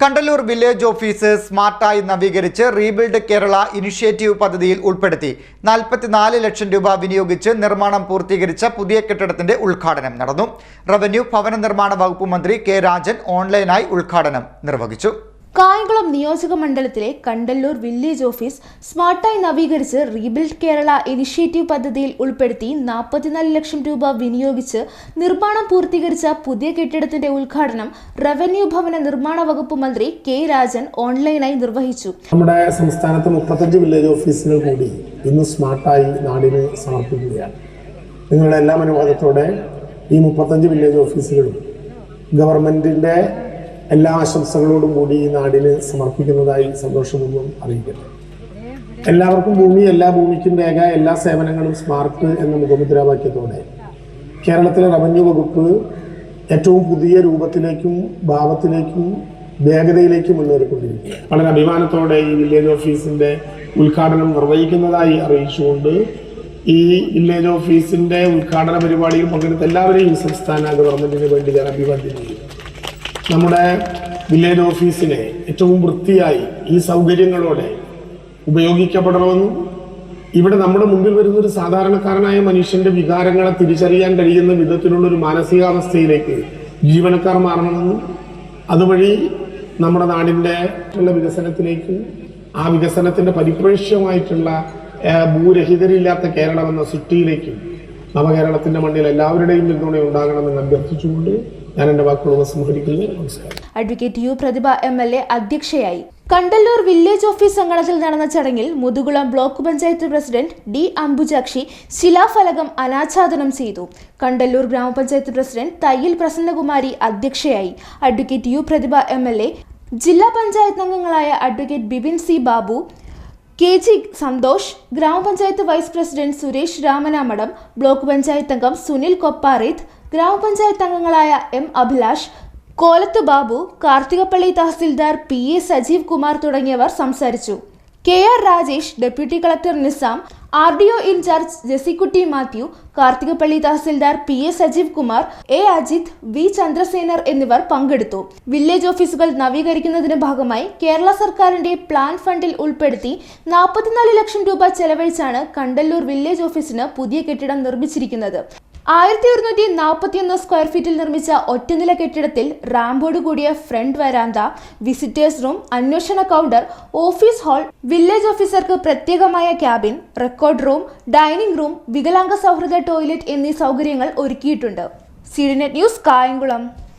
Kandalloor village office സ്മാർട്ടായി നവീകരിച്ച് rebuild Kerala initiative പദ്ധതിയിൽ ഉൾപ്പെടുത്തി 44 ലക്ഷം രൂപ വിനിയോഗിച്ച് നിർമ്മാണം പൂർത്തീകരിച്ച പുതിയ കെട്ടിടത്തിന്റെ ഉദ്ഘാടനം നടന്നു. റവന്യൂ ഭവന നിർമ്മാണ വകുപ്പ് മന്ത്രി കെ രാജൻ ഓൺലൈനായി ഉദ്ഘാടനം നിർവഹിച്ചു. കായംകുളം നിയോജക മണ്ഡലത്തിലെ കണ്ടല്ലൂർ വില്ലേജ് ഓഫീസ് സ്മാർട്ടായി നവീകരിച്ച് റീബിൽഡ് കേരള ഇനിഷ്യേറ്റീവ് പദ്ധതിയിൽ ഉൾപ്പെടുത്തി 44 ലക്ഷം രൂപ വിനിയോഗിച്ച് നിർമ്മാണം പൂർത്തീകരിച്ച പുതിയ കെട്ടിടത്തിന്റെ ഉദ്ഘാടനം റവന്യൂ ഭവന നിർമ്മാണ വകുപ്പ് മന്ത്രി കെ രാജൻ ഓൺലൈനായി നിർവഹിച്ചു. നമ്മുടെ സംസ്ഥാനത്ത് 35 വില്ലേജ് ഓഫീസുകൾ കൂടി ഇന്ന് സ്മാർട്ടായി നാടിന് സമർപ്പിക്കുകയാണ്. നിങ്ങളുടെ എല്ലാ അനുവാദത്തോടെ ഈ 35 വില്ലേജ് ഓഫീസുകളും ഗവൺമെന്റിന്റെ എല്ലാ ആശംസകളോടും കൂടി ഈ നാടിന് സമർപ്പിക്കുന്നതായി സന്തോഷപൂർവ്വം അറിയിക്കട്ടെ. എല്ലാവർക്കും ഭൂമി, എല്ലാ ഭൂമിക്കും രേഖ, എല്ലാ സേവനങ്ങളും സ്മാർട്ട് എന്ന മുഖമുദ്രാവാക്യത്തോടെ കേരളത്തിലെ റവന്യൂ വകുപ്പ് ഏറ്റവും പുതിയ രൂപത്തിലേക്കും ഭാവത്തിലേക്കും വേഗതയിലേക്കും മുന്നേറിക്കൊണ്ടിരിക്കുകയാണ്. വളരെ അഭിമാനത്തോടെ ഈ വില്ലേജ് ഓഫീസിന്റെ ഉദ്ഘാടനം നിർവഹിക്കുന്നതായി അറിയിച്ചുകൊണ്ട് ഈ വില്ലേജ് ഓഫീസിന്റെ ഉദ്ഘാടന പരിപാടിയിൽ പങ്കെടുത്ത എല്ലാവരെയും സംസ്ഥാന ഗവൺമെന്റിന് വേണ്ടി ഞാൻ അഭിവാദ്യം ചെയ്യുന്നു. നമ്മുടെ വില്ലേജ് ഓഫീസിനെ ഏറ്റവും വൃത്തിയായി ഈ സൗകര്യങ്ങളോടെ ഉപയോഗിക്കപ്പെടണമെന്നും ഇവിടെ നമ്മുടെ മുമ്പിൽ വരുന്നൊരു സാധാരണക്കാരനായ മനുഷ്യന്റെ വികാരങ്ങളെ തിരിച്ചറിയാൻ കഴിയുന്ന വിധത്തിലുള്ളൊരു മാനസികാവസ്ഥയിലേക്ക് ജീവനക്കാർ മാറണമെന്നും അതുവഴി നമ്മുടെ നാടിൻ്റെ വികസനത്തിലേക്കും ആ വികസനത്തിന്റെ പരിപ്രേക്ഷ്യമായിട്ടുള്ള ഭൂരഹിതരില്ലാത്ത കേരളം എന്ന സൃഷ്ടിയിലേക്കും നവകേരളത്തിന്റെ മണ്ണിൽ എല്ലാവരുടെയും പിന്തുണ ഉണ്ടാകണമെന്ന് അഭ്യർത്ഥിച്ചുകൊണ്ട് ഞാൻ എൻ്റെ വാക്കുകൾ ഉപസംഹരിക്കുന്നു. നമസ്കാരം. അഡ്വക്കേറ്റ് യു പ്രതിഭ MLA അധ്യക്ഷയായി. കണ്ടല്ലൂർ വില്ലേജ് ഓഫീസ് അങ്കണത്തിൽ നടന്ന ചടങ്ങിൽ Muthukulam block panchayat president D. Ambujakshi ശിലാഫലകം അനാച്ഛാദനം ചെയ്തു. കണ്ടല്ലൂർ ഗ്രാമപഞ്ചായത്ത് പ്രസിഡന്റ് തയ്യിൽ പ്രസന്നകുമാരി അധ്യക്ഷയായി. അഡ്വക്കേറ്റ് യു പ്രതിഭ MLA, ജില്ലാ പഞ്ചായത്ത് അംഗങ്ങളായ advocate Bipin C. Babu, KG Santhosh, ഗ്രാമപഞ്ചായത്ത് vice president Suresh Ramanamadam, block panchayat അംഗം സുനിൽ കൊപ്പാറേത്ത്, ഗ്രാമപഞ്ചായത്ത് അംഗങ്ങളായ M. അഭിലാഷ്, കോലത്ത് ബാബു, കാർത്തികപ്പള്ളി തഹസിൽദാർ PA സജീവ് കുമാർ തുടങ്ങിയവർ സംസാരിച്ചു. KR Rajesh, deputy collector Nizam, RDO in charge Jessykutty Mathew, Karthikappally tahsildar PA Sajeev Kumar, A. Ajith, V. Chandrasenar എന്നിവർ പങ്കെടുത്തു. വില്ലേജ് ഓഫീസുകൾ നവീകരിക്കുന്നതിന്റെ ഭാഗമായി കേരള സർക്കാരിന്റെ പ്ലാൻ ഫണ്ടിൽ ഉൾപ്പെടുത്തി 44 ലക്ഷം രൂപ ചെലവഴിച്ചാണ് കണ്ടല്ലൂർ വില്ലേജ് ഓഫീസിന് പുതിയ കെട്ടിടം നിർമ്മിച്ചിരിക്കുന്നത്. 1141 സ്ക്വയർ ഫീറ്റിൽ നിർമ്മിച്ച ഒറ്റനില കെട്ടിടത്തിൽ റാമ്പോട് കൂടിയ ഫ്രണ്ട് വരാന്ത, വിസിറ്റേഴ്സ് റൂം, അന്വേഷണ കൗണ്ടർ, ഓഫീസ് ഹാൾ, വില്ലേജ് ഓഫീസർക്ക് പ്രത്യേകമായ cabin, record room, dining room, വികലാംഗ സൗഹൃദ ടോയ്ലറ്റ് എന്നീ സൗകര്യങ്ങൾ ഒരുക്കിയിട്ടുണ്ട്. CDNet news, Kayamkulam.